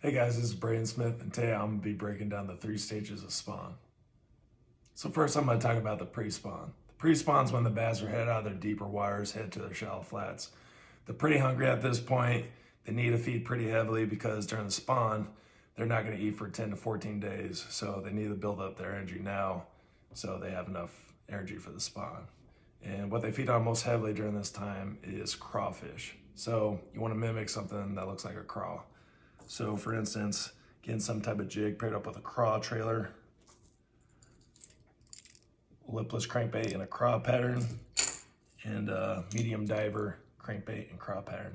Hey guys, this is Braden Smith, and today I'm going to be breaking down the 3 stages of spawn. So first I'm going to talk about the pre-spawn. The pre-spawn is when the bass are headed out of their deeper waters, head to their shallow flats. They're pretty hungry at this point. They need to feed pretty heavily because during the spawn, they're not going to eat for 10 to 14 days. So they need to build up their energy now so they have enough energy for the spawn. And what they feed on most heavily during this time is crawfish. So you want to mimic something that looks like a craw. So for instance, getting some type of jig paired up with a craw trailer, lipless crankbait in a craw pattern, and a medium diver crankbait and craw pattern.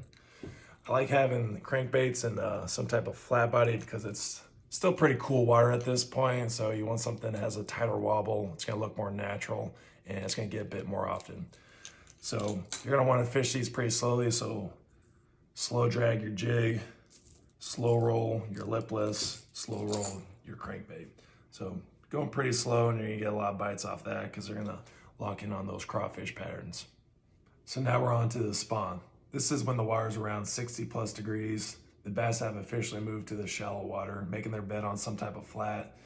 I like having crankbaits and some type of flat body because it's still pretty cool water at this point. So you want something that has a tighter wobble. It's gonna look more natural and it's gonna get a bit more often. So you're gonna wanna fish these pretty slowly. So slow drag your jig, slow roll your lipless, slow roll your crankbait. So going pretty slow and you're gonna get a lot of bites off that because they're gonna lock in on those crawfish patterns. So now we're on to the spawn. This is when the water's around 60 plus degrees. The bass have officially moved to the shallow water, making their bed on some type of flat,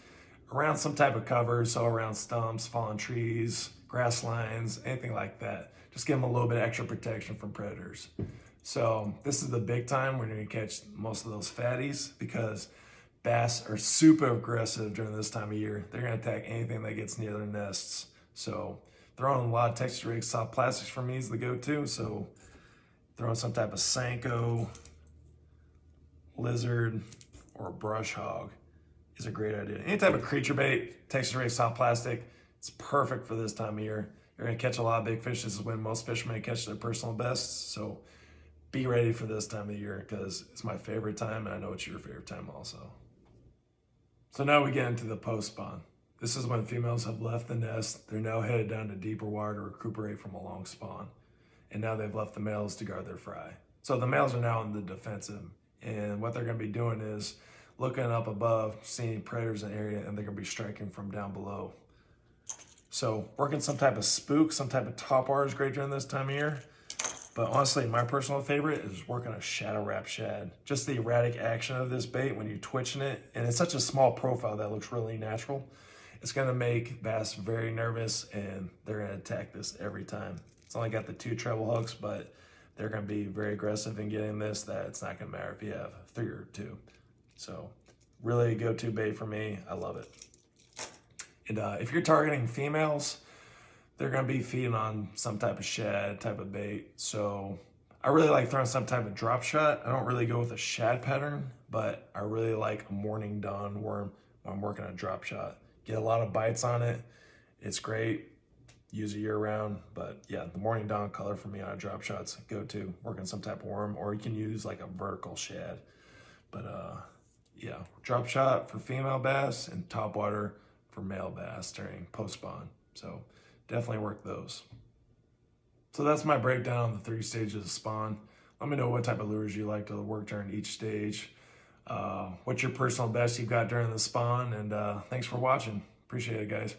around some type of cover, so around stumps, fallen trees, grass lines, anything like that. Just give them a little bit of extra protection from predators. So this is the big time when you're gonna catch most of those fatties because bass are super aggressive during this time of year. They're gonna attack anything that gets near their nests. So throwing a lot of texture rigged soft plastics for me is the go-to. So throwing some type of Senko, lizard, or brush hog is a great idea. Any type of creature bait, texture rigged soft plastic, it's perfect for this time of year. You're gonna catch a lot of big fish. This is when most fishermen catch their personal bests. So be ready for this time of year because it's my favorite time and I know it's your favorite time also. So now we get into the post-spawn. This is when females have left the nest. They're now headed down to deeper water to recuperate from a long spawn. And now they've left the males to guard their fry. So the males are now in the defensive. And what they're gonna be doing is looking up above, seeing predators in the area, and they're gonna be striking from down below. So working some type of spook, some type of top wire is great during this time of year. But honestly, my personal favorite is working a shadow Rap Shad. Just the erratic action of this bait when you're twitching it, and it's such a small profile that looks really natural. It's gonna make bass very nervous and they're gonna attack this every time. It's only got the 2 treble hooks, but they're gonna be very aggressive in getting this that it's not gonna matter if you have 3 or 2. So really a go-to bait for me, I love it. And if you're targeting females, they're gonna be feeding on some type of shad type of bait. So I really like throwing some type of drop shot. I don't really go with a shad pattern, but I really like a morning dawn worm when I'm working a drop shot. Get a lot of bites on it. It's great. Use it year round, but yeah, the morning dawn color for me on a drop shot's go to. Working some type of worm, or you can use like a vertical shad. But yeah, drop shot for female bass and top water for male bass during post spawn. So definitely work those. So that's my breakdown on the 3 stages of spawn. Let me know what type of lures you like to work during each stage. What's your personal best you've got during the spawn, and thanks for watching. Appreciate it, guys.